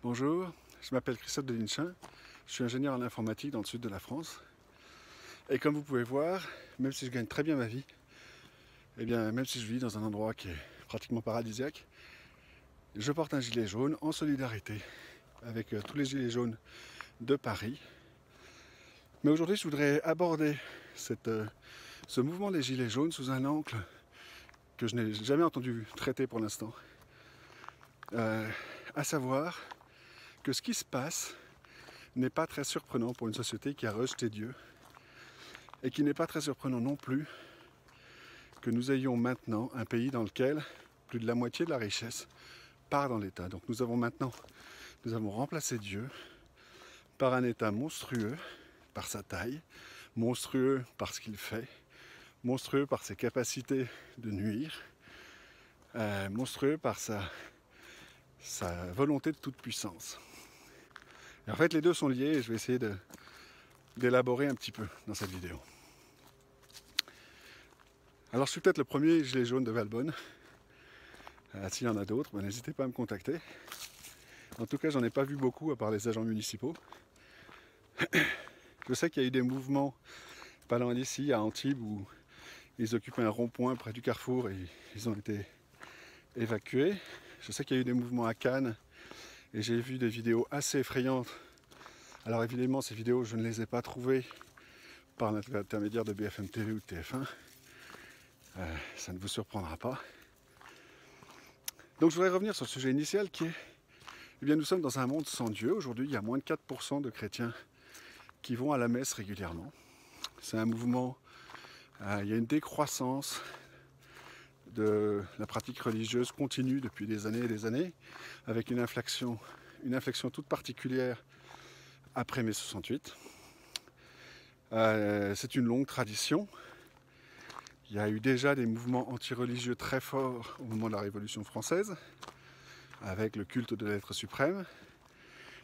Bonjour, je m'appelle Christophe Delinchin, je suis ingénieur en informatique dans le sud de la France. Et comme vous pouvez voir, même si je gagne très bien ma vie, et bien même si je vis dans un endroit qui est pratiquement paradisiaque, je porte un gilet jaune en solidarité avec tous les gilets jaunes de Paris. Mais aujourd'hui, je voudrais aborder ce mouvement des gilets jaunes sous un angle que je n'ai jamais entendu traiter pour l'instant. À savoir que ce qui se passe n'est pas très surprenant pour une société qui a rejeté Dieu, et qui n'est pas très surprenant non plus que nous ayons maintenant un pays dans lequel plus de la moitié de la richesse part dans l'État. Donc nous avons remplacé Dieu par un État monstrueux par sa taille, monstrueux par ce qu'il fait, monstrueux par ses capacités de nuire, monstrueux par sa volonté de toute puissance. Et en fait, les deux sont liés et je vais essayer d'élaborer un petit peu dans cette vidéo. Alors, je suis peut-être le premier gilet jaune de Valbonne. S'il y en a d'autres, n'hésitez pas à me contacter. En tout cas, j'en ai pas vu beaucoup à part les agents municipaux. Je sais qu'il y a eu des mouvements pas loin d'ici, à Antibes, où ils occupaient un rond-point près du carrefour et ils ont été évacués. Je sais qu'il y a eu des mouvements à Cannes et j'ai vu des vidéos assez effrayantes. Alors évidemment, ces vidéos, je ne les ai pas trouvées par l'intermédiaire de BFM TV ou de TF1. Ça ne vous surprendra pas. Donc je voudrais revenir sur le sujet initial qui est, eh bien, nous sommes dans un monde sans Dieu. Aujourd'hui, il y a moins de 4% de chrétiens qui vont à la messe régulièrement. C'est un mouvement, il y a une décroissance de la pratique religieuse continue depuis des années et des années, avec une inflexion toute particulière après mai 68. C'est une longue tradition. Il y a eu déjà des mouvements anti-religieux très forts au moment de la Révolution française, avec le culte de l'être suprême.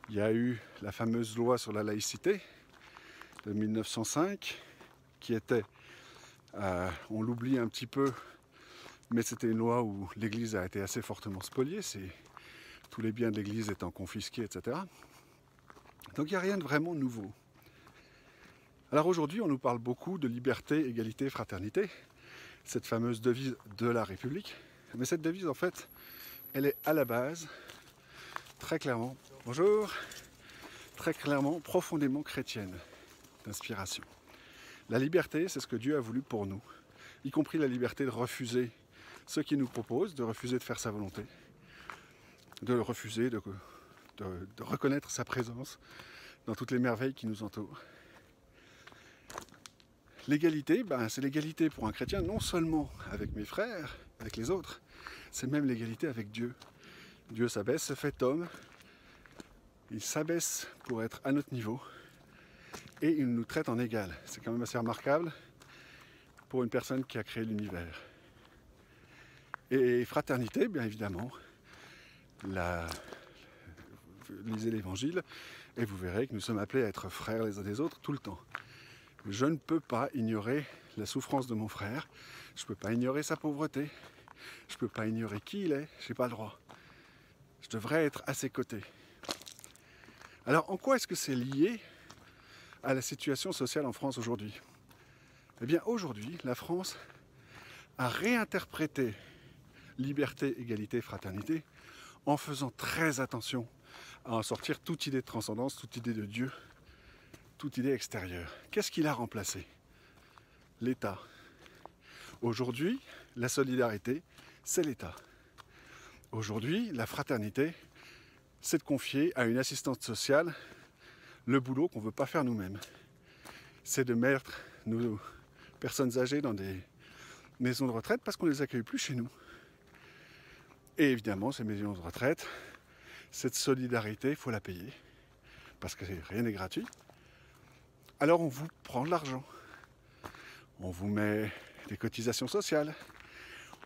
Il y a eu la fameuse loi sur la laïcité de 1905, qui était, on l'oublie un petit peu, mais c'était une loi où l'Église a été assez fortement spoliée, tous les biens de l'Église étant confisqués, etc. Donc il n'y a rien de vraiment nouveau. Alors aujourd'hui, on nous parle beaucoup de liberté, égalité, fraternité, cette fameuse devise de la République. Mais cette devise, en fait, elle est à la base, très clairement, bonjour, très clairement, profondément chrétienne d'inspiration. La liberté, c'est ce que Dieu a voulu pour nous, y compris la liberté de refuser ce qu'il nous propose, de refuser de faire sa volonté, de refuser de reconnaître sa présence dans toutes les merveilles qui nous entourent. L'égalité, c'est l'égalité pour un chrétien, non seulement avec mes frères, avec les autres, c'est même l'égalité avec Dieu. Dieu s'abaisse, se fait homme, il s'abaisse pour être à notre niveau, et il nous traite en égal. C'est quand même assez remarquable pour une personne qui a créé l'univers. Et fraternité, bien évidemment, lisez l'évangile, et vous verrez que nous sommes appelés à être frères les uns des autres tout le temps. Je ne peux pas ignorer la souffrance de mon frère, je ne peux pas ignorer sa pauvreté, je ne peux pas ignorer qui il est, je n'ai pas le droit. Je devrais être à ses côtés. Alors en quoi est-ce que c'est lié à la situation sociale en France aujourd'hui? Eh bien aujourd'hui, la France a réinterprété liberté, égalité, fraternité en faisant très attention à en sortir toute idée de transcendance, toute idée de Dieu, toute idée extérieure. Qu'est-ce qu'il a remplacé? L'État. Aujourd'hui, la solidarité, c'est l'État. Aujourd'hui, la fraternité, c'est de confier à une assistante sociale le boulot qu'on ne veut pas faire nous-mêmes. C'est de mettre nos personnes âgées dans des maisons de retraite parce qu'on ne les accueille plus chez nous. Et évidemment, ces maisons de retraite, cette solidarité, il faut la payer, parce que rien n'est gratuit. Alors on vous prend de l'argent, on vous met des cotisations sociales,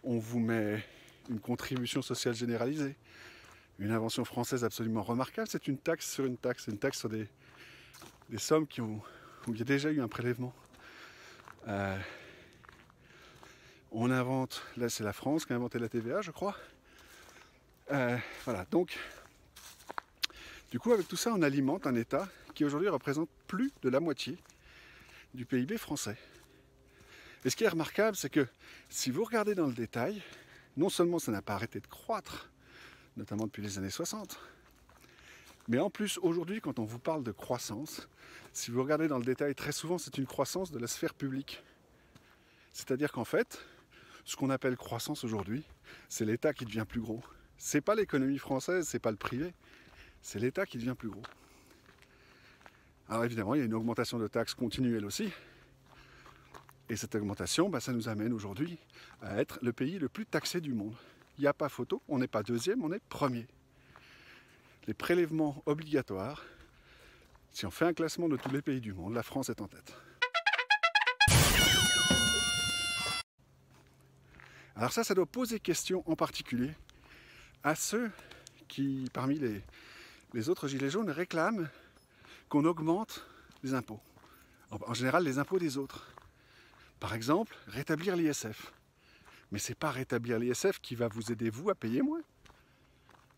on vous met une contribution sociale généralisée, une invention française absolument remarquable, c'est une taxe sur une taxe, une taxe sur des sommes où il y a déjà eu un prélèvement. On invente, là c'est la France qui a inventé la TVA, je crois. Voilà, donc Du coup, avec tout ça, on alimente un État qui aujourd'hui représente plus de la moitié du PIB français. Et ce qui est remarquable, c'est que si vous regardez dans le détail, non seulement ça n'a pas arrêté de croître, notamment depuis les années 60, mais en plus, aujourd'hui, quand on vous parle de croissance, si vous regardez dans le détail, très souvent, c'est une croissance de la sphère publique. C'est-à-dire qu'en fait, ce qu'on appelle croissance aujourd'hui, c'est l'État qui devient plus gros. C'est pas l'économie française, c'est pas le privé, c'est l'État qui devient plus gros. Alors évidemment, il y a une augmentation de taxes continuelle aussi. Et cette augmentation, ça nous amène aujourd'hui à être le pays le plus taxé du monde. Il n'y a pas photo, on n'est pas deuxième, on est premier. Les prélèvements obligatoires, si on fait un classement de tous les pays du monde, la France est en tête. Alors ça doit poser question en particulier à ceux qui, parmi les autres gilets jaunes, réclament qu'on augmente les impôts. En général, les impôts des autres. Par exemple, rétablir l'ISF. Mais c'est pas rétablir l'ISF qui va vous aider, vous, à payer moins.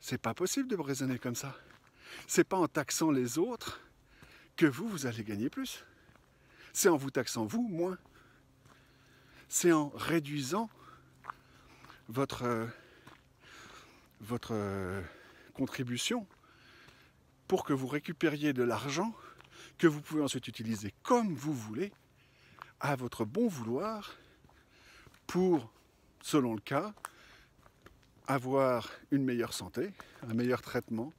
C'est pas possible de raisonner comme ça. C'est pas en taxant les autres que vous allez gagner plus. C'est en vous taxant, vous, moins. C'est en réduisant votre contribution pour que vous récupériez de l'argent que vous pouvez ensuite utiliser comme vous voulez, à votre bon vouloir, pour, selon le cas, avoir une meilleure santé, un meilleur traitement,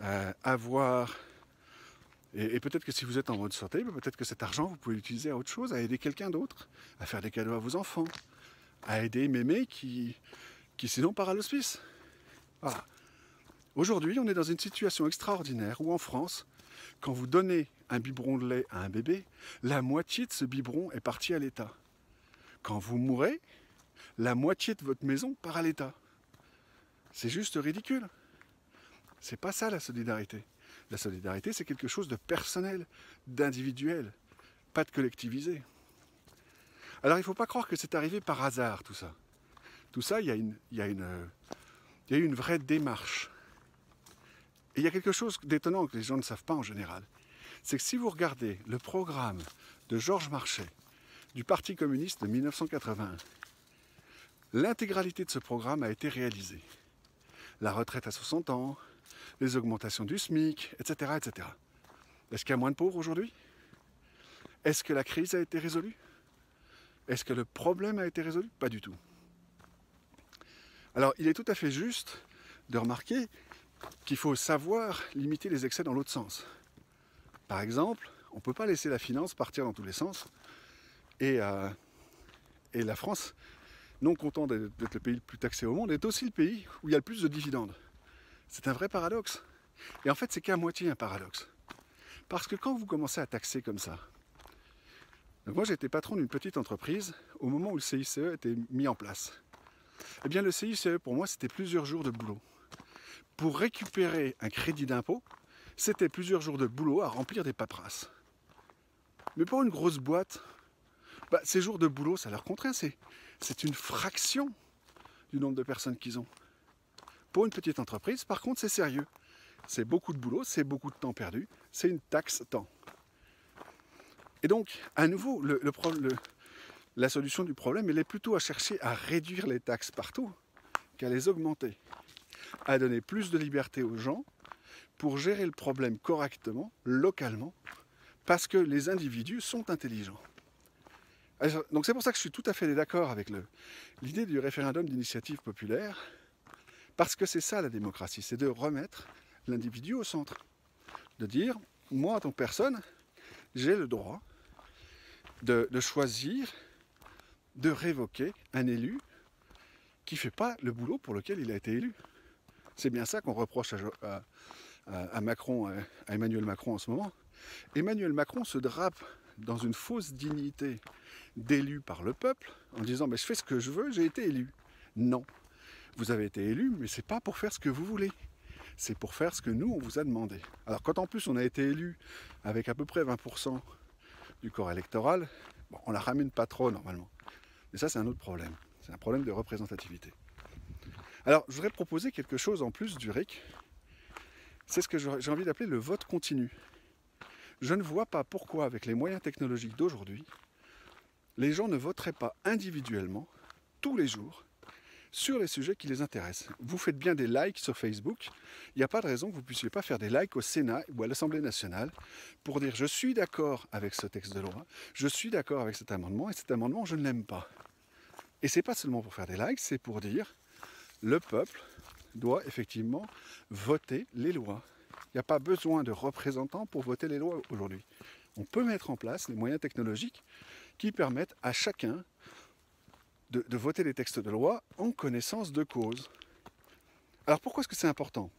et peut-être que si vous êtes en bonne santé, peut-être que cet argent, vous pouvez l'utiliser à autre chose, à aider quelqu'un d'autre, à faire des cadeaux à vos enfants, à aider mémé qui sinon part à l'hospice. Voilà. Aujourd'hui, on est dans une situation extraordinaire où en France, quand vous donnez un biberon de lait à un bébé, la moitié de ce biberon est parti à l'État. Quand vous mourrez, la moitié de votre maison part à l'État. C'est juste ridicule. C'est pas ça la solidarité. La solidarité, c'est quelque chose de personnel, d'individuel, pas de collectivisé. Alors il ne faut pas croire que c'est arrivé par hasard tout ça. Tout ça, il y a une vraie démarche. Et il y a quelque chose d'étonnant que les gens ne savent pas en général. C'est que si vous regardez le programme de Georges Marchais, du Parti communiste de 1981, l'intégralité de ce programme a été réalisée. La retraite à 60 ans, les augmentations du SMIC, etc. etc. Est-ce qu'il y a moins de pauvres aujourd'hui? Est-ce que la crise a été résolue? Est-ce que le problème a été résolu? Pas du tout. Alors, il est tout à fait juste de remarquer qu'il faut savoir limiter les excès dans l'autre sens. Par exemple, on ne peut pas laisser la finance partir dans tous les sens. Et la France, non content d'être le pays le plus taxé au monde, est aussi le pays où il y a le plus de dividendes. C'est un vrai paradoxe. Et en fait, c'est qu'à moitié un paradoxe. Parce que quand vous commencez à taxer comme ça, donc moi j'étais patron d'une petite entreprise au moment où le CICE était mis en place. Eh bien le CICE, pour moi, c'était plusieurs jours de boulot. Pour récupérer un crédit d'impôt, c'était plusieurs jours de boulot à remplir des paperasses. Mais pour une grosse boîte, ces jours de boulot, ça leur contraint. C'est une fraction du nombre de personnes qu'ils ont. Pour une petite entreprise, par contre, c'est sérieux. C'est beaucoup de boulot, c'est beaucoup de temps perdu, c'est une taxe temps. Et donc, à nouveau, la solution du problème, elle est plutôt à chercher à réduire les taxes partout qu'à les augmenter. À donner plus de liberté aux gens pour gérer le problème correctement, localement, parce que les individus sont intelligents. Alors, donc c'est pour ça que je suis tout à fait d'accord avec l'idée du référendum d'initiative populaire, parce que c'est ça la démocratie, c'est de remettre l'individu au centre. De dire, moi en tant que personne, j'ai le droit de choisir, de révoquer un élu qui ne fait pas le boulot pour lequel il a été élu. C'est bien ça qu'on reproche à Macron, à Emmanuel Macron en ce moment. Emmanuel Macron se drape dans une fausse dignité d'élu par le peuple en disant je fais ce que je veux, j'ai été élu. Non, vous avez été élu, mais c'est pas pour faire ce que vous voulez. C'est pour faire ce que nous, on vous a demandé. Alors quand en plus on a été élu avec à peu près 20% du corps électoral, on la ramène pas trop normalement. Mais ça c'est un autre problème. C'est un problème de représentativité. Alors je voudrais proposer quelque chose en plus du RIC. C'est ce que j'ai envie d'appeler le vote continu. Je ne vois pas pourquoi, avec les moyens technologiques d'aujourd'hui, les gens ne voteraient pas individuellement, tous les jours, sur les sujets qui les intéressent. Vous faites bien des likes sur Facebook, il n'y a pas de raison que vous ne puissiez pas faire des likes au Sénat ou à l'Assemblée nationale pour dire je suis d'accord avec ce texte de loi, je suis d'accord avec cet amendement et cet amendement je ne l'aime pas. Et c'est pas seulement pour faire des likes, c'est pour dire le peuple doit effectivement voter les lois. Il n'y a pas besoin de représentants pour voter les lois aujourd'hui. On peut mettre en place les moyens technologiques qui permettent à chacun de voter les textes de loi en connaissance de cause. Alors pourquoi est-ce que c'est important?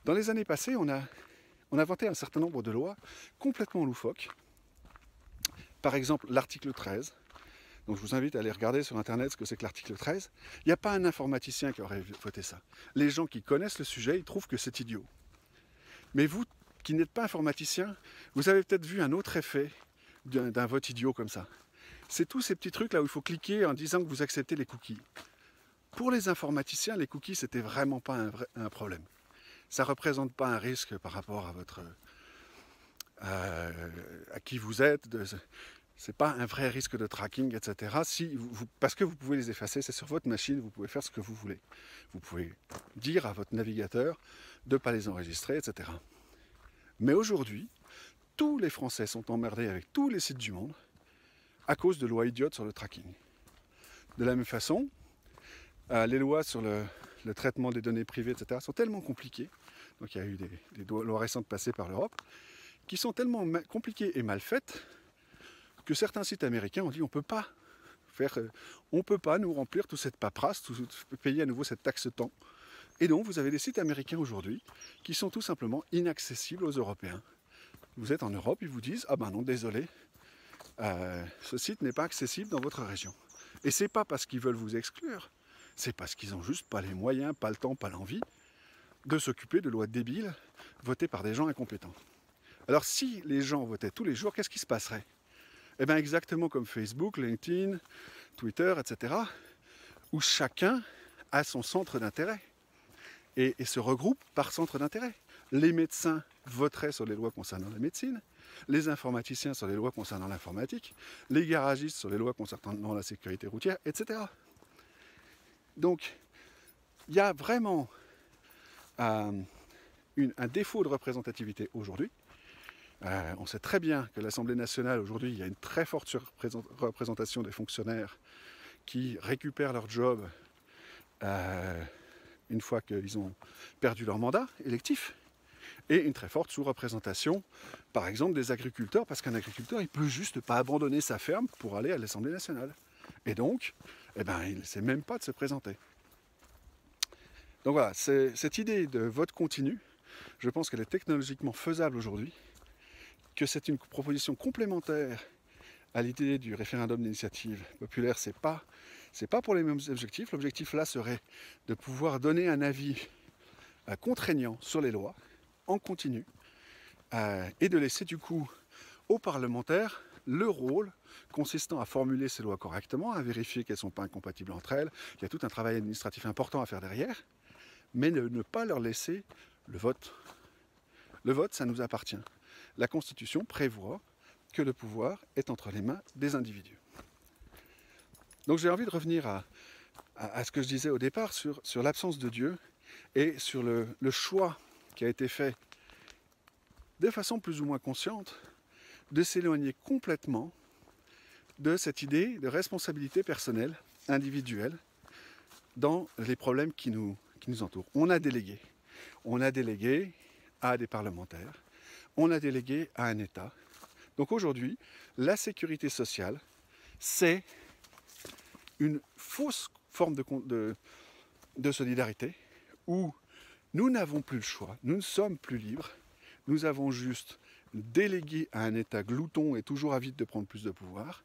Dans les années passées, on a voté un certain nombre de lois complètement loufoques. Par exemple, l'article 13. Donc je vous invite à aller regarder sur internet ce que c'est que l'article 13. Il n'y a pas un informaticien qui aurait voté ça. Les gens qui connaissent le sujet, ils trouvent que c'est idiot. Mais vous, qui n'êtes pas informaticien, vous avez peut-être vu un autre effet d'un vote idiot comme ça. C'est tous ces petits trucs là où il faut cliquer en disant que vous acceptez les cookies. Pour les informaticiens, les cookies, c'était vraiment pas un problème. Ça ne représente pas un risque par rapport à votre à qui vous êtes. C'est pas un vrai risque de tracking, etc. Parce que vous pouvez les effacer, c'est sur votre machine, vous pouvez faire ce que vous voulez. Vous pouvez dire à votre navigateur de ne pas les enregistrer, etc. Mais aujourd'hui, tous les Français sont emmerdés avec tous les sites du monde à cause de lois idiotes sur le tracking. De la même façon, les lois sur le traitement des données privées, etc. sont tellement compliquées, donc il y a eu des lois récentes passées par l'Europe, qui sont tellement compliquées et mal faites que certains sites américains ont dit on ne peut pas nous remplir toute cette paperasse, payer à nouveau cette taxe temps. Et donc vous avez des sites américains aujourd'hui qui sont tout simplement inaccessibles aux Européens. Vous êtes en Europe, ils vous disent ah ben non, désolé, ce site n'est pas accessible dans votre région. Et c'est pas parce qu'ils veulent vous exclure, c'est parce qu'ils n'ont juste pas les moyens, pas le temps, pas l'envie de s'occuper de lois débiles votées par des gens incompétents. Alors si les gens votaient tous les jours, qu'est-ce qui se passerait? Eh bien exactement comme Facebook, LinkedIn, Twitter, etc., où chacun a son centre d'intérêt et se regroupe par centre d'intérêt. Les médecins voteraient sur les lois concernant la médecine, les informaticiens sur les lois concernant l'informatique, les garagistes sur les lois concernant la sécurité routière, etc. Donc, il y a vraiment un défaut de représentativité aujourd'hui. On sait très bien que l'Assemblée nationale, aujourd'hui, il y a une très forte représentation des fonctionnaires qui récupèrent leur job une fois qu'ils ont perdu leur mandat électif, et une très forte sous-représentation, par exemple, des agriculteurs, parce qu'un agriculteur, il ne peut juste pas abandonner sa ferme pour aller à l'Assemblée nationale. Et donc, eh ben, il ne sait même pas de se présenter. Donc voilà, cette idée de vote continu, je pense qu'elle est technologiquement faisable aujourd'hui, que c'est une proposition complémentaire à l'idée du référendum d'initiative populaire. C'est pas pour les mêmes objectifs. L'objectif là serait de pouvoir donner un avis contraignant sur les lois, en continu, et de laisser du coup aux parlementaires le rôle consistant à formuler ces lois correctement, à vérifier qu'elles ne sont pas incompatibles entre elles. Il y a tout un travail administratif important à faire derrière, mais ne pas leur laisser le vote. Le vote, ça nous appartient. La Constitution prévoit que le pouvoir est entre les mains des individus. Donc j'ai envie de revenir à ce que je disais au départ sur l'absence de Dieu et sur le choix qui a été fait de façon plus ou moins consciente de s'éloigner complètement de cette idée de responsabilité personnelle, individuelle, dans les problèmes qui nous entourent. On a délégué à des parlementaires, on a délégué à un État. Donc aujourd'hui, la sécurité sociale, c'est une fausse forme de solidarité où nous n'avons plus le choix, nous ne sommes plus libres, nous avons juste délégué à un État glouton et toujours avide de prendre plus de pouvoir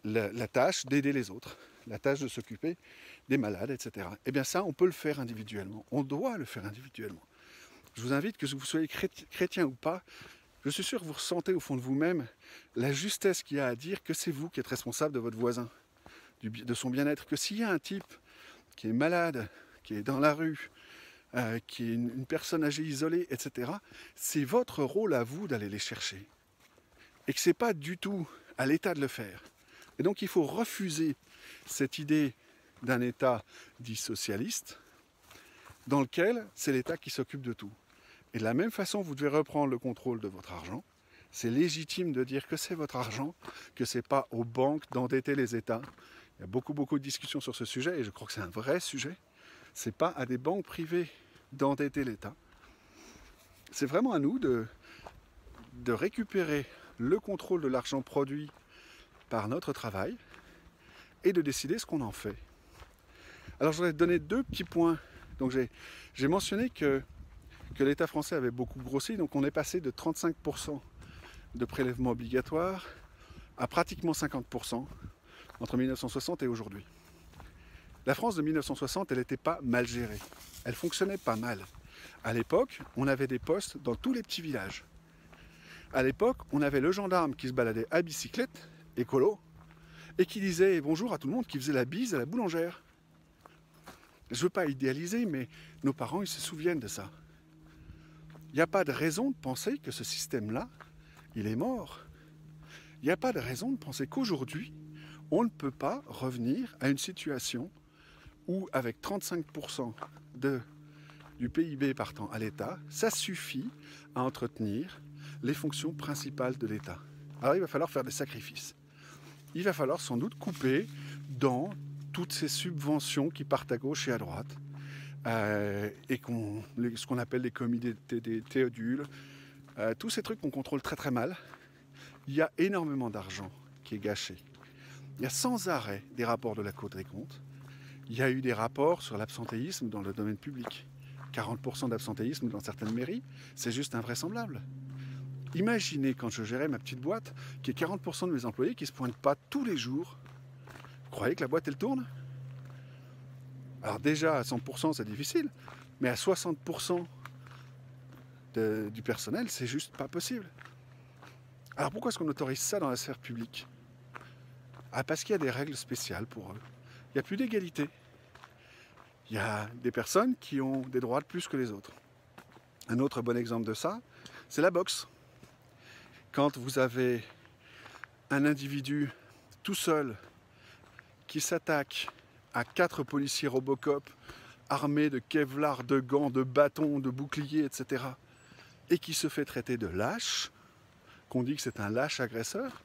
la tâche d'aider les autres, la tâche de s'occuper des malades, etc. Eh bien ça, on peut le faire individuellement, on doit le faire individuellement. Je vous invite, que vous soyez chrétien ou pas, je suis sûr que vous ressentez au fond de vous-même la justesse qu'il y a à dire que c'est vous qui êtes responsable de votre voisin, de son bien-être, que s'il y a un type qui est malade, qui est dans la rue, qui est une personne âgée isolée, etc. C'est votre rôle à vous d'aller les chercher. Et que ce n'est pas du tout à l'État de le faire. Et donc il faut refuser cette idée d'un État dit socialiste, dans lequel c'est l'État qui s'occupe de tout. Et de la même façon, vous devez reprendre le contrôle de votre argent. C'est légitime de dire que c'est votre argent, que ce n'est pas aux banques d'endetter les États. Il y a beaucoup de discussions sur ce sujet, et je crois que c'est un vrai sujet. Ce n'est pas à des banques privées d'endetter l'État. C'est vraiment à nous de récupérer le contrôle de l'argent produit par notre travail et de décider ce qu'on en fait. Alors je voudrais donner 2 petits points. Donc j'ai mentionné que l'État français avait beaucoup grossi, donc on est passé de 35% de prélèvements obligatoires à pratiquement 50% entre 1960 et aujourd'hui. La France de 1960, elle n'était pas mal gérée. Elle fonctionnait pas mal. À l'époque, on avait des postes dans tous les petits villages. À l'époque, on avait le gendarme qui se baladait à bicyclette, écolo, et qui disait bonjour à tout le monde, qui faisait la bise à la boulangère. Je ne veux pas idéaliser, mais nos parents, ils se souviennent de ça. Il n'y a pas de raison de penser que ce système-là, il est mort. Il n'y a pas de raison de penser qu'aujourd'hui, on ne peut pas revenir à une situation où, avec 35% du PIB partant à l'État, ça suffit à entretenir les fonctions principales de l'État. Alors il va falloir faire des sacrifices. Il va falloir sans doute couper dans toutes ces subventions qui partent à gauche et à droite, et ce qu'on appelle les comités des Théodules, tous ces trucs qu'on contrôle très très mal. Il y a énormément d'argent qui est gâché. Il y a sans arrêt des rapports de la Cour des comptes. Il y a eu des rapports sur l'absentéisme dans le domaine public. 40% d'absentéisme dans certaines mairies, c'est juste invraisemblable. Imaginez quand je gérais ma petite boîte, qu'il y ait 40% de mes employés qui ne se pointent pas tous les jours. Vous croyez que la boîte elle tourne? Alors déjà à 100% c'est difficile, mais à 60% du personnel c'est juste pas possible. Alors pourquoi est-ce qu'on autorise ça dans la sphère publique? Parce qu'il y a des règles spéciales pour eux. Il n'y a plus d'égalité. Il y a des personnes qui ont des droits de plus que les autres. Un autre bon exemple de ça, c'est la boxe. Quand vous avez un individu tout seul qui s'attaque à 4 policiers Robocop armés de Kevlar, de gants, de bâtons, de boucliers, etc. et qui se fait traiter de lâche, qu'on dit que c'est un lâche agresseur,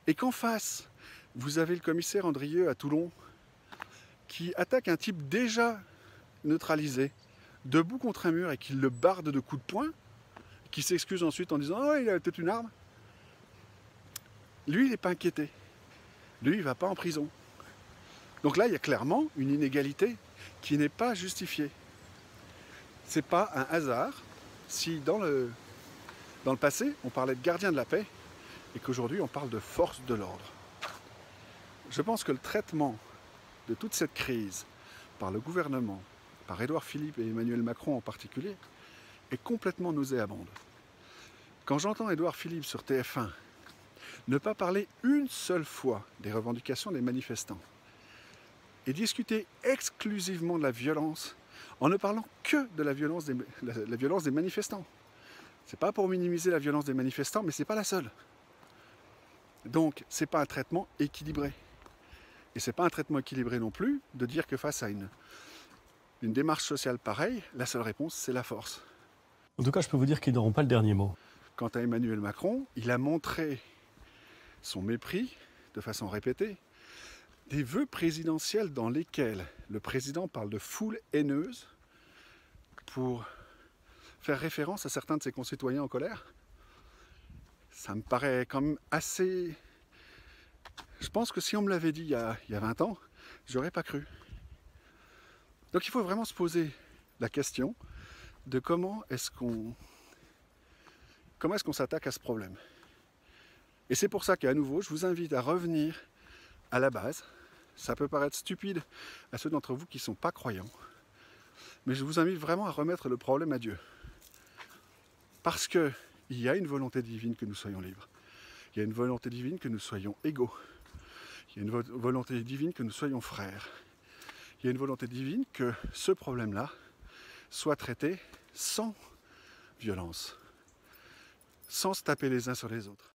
et qu'en face, vous avez le commissaire Andrieux à Toulon qui attaque un type déjà neutralisé, debout contre un mur et qui le barde de coups de poing, qui s'excuse ensuite en disant « Oh, il avait peut-être une arme ». Lui, il n'est pas inquiété. Lui, il ne va pas en prison. Donc là, il y a clairement une inégalité qui n'est pas justifiée. Ce n'est pas un hasard si dans le passé, on parlait de gardien de la paix et qu'aujourd'hui, on parle de force de l'ordre. Je pense que le traitement de toute cette crise par le gouvernement, par Édouard Philippe et Emmanuel Macron en particulier, est complètement nauséabonde. Quand j'entends Édouard Philippe sur TF1 ne pas parler une seule fois des revendications des manifestants et discuter exclusivement de la violence en ne parlant que de la violence des manifestants. C'est pas pour minimiser la violence des manifestants, mais c'est pas la seule. Donc, c'est pas un traitement équilibré. Et c'est pas un traitement équilibré non plus de dire que face à une démarche sociale pareille, la seule réponse, c'est la force. En tout cas, je peux vous dire qu'ils n'auront pas le dernier mot. Quant à Emmanuel Macron, il a montré son mépris, de façon répétée, des vœux présidentiels dans lesquels le président parle de foule haineuse pour faire référence à certains de ses concitoyens en colère. Ça me paraît quand même assez... Je pense que si on me l'avait dit il y a 20 ans, j'aurais pas cru. Donc il faut vraiment se poser la question de comment est-ce qu'on s'attaque à ce problème. Et c'est pour ça qu'à nouveau, je vous invite à revenir à la base. Ça peut paraître stupide à ceux d'entre vous qui ne sont pas croyants, mais je vous invite vraiment à remettre le problème à Dieu. Parce qu'il y a une volonté divine que nous soyons libres. Il y a une volonté divine que nous soyons égaux. Il y a une volonté divine que nous soyons frères. Il y a une volonté divine que ce problème-là soient traités sans violence, sans se taper les uns sur les autres.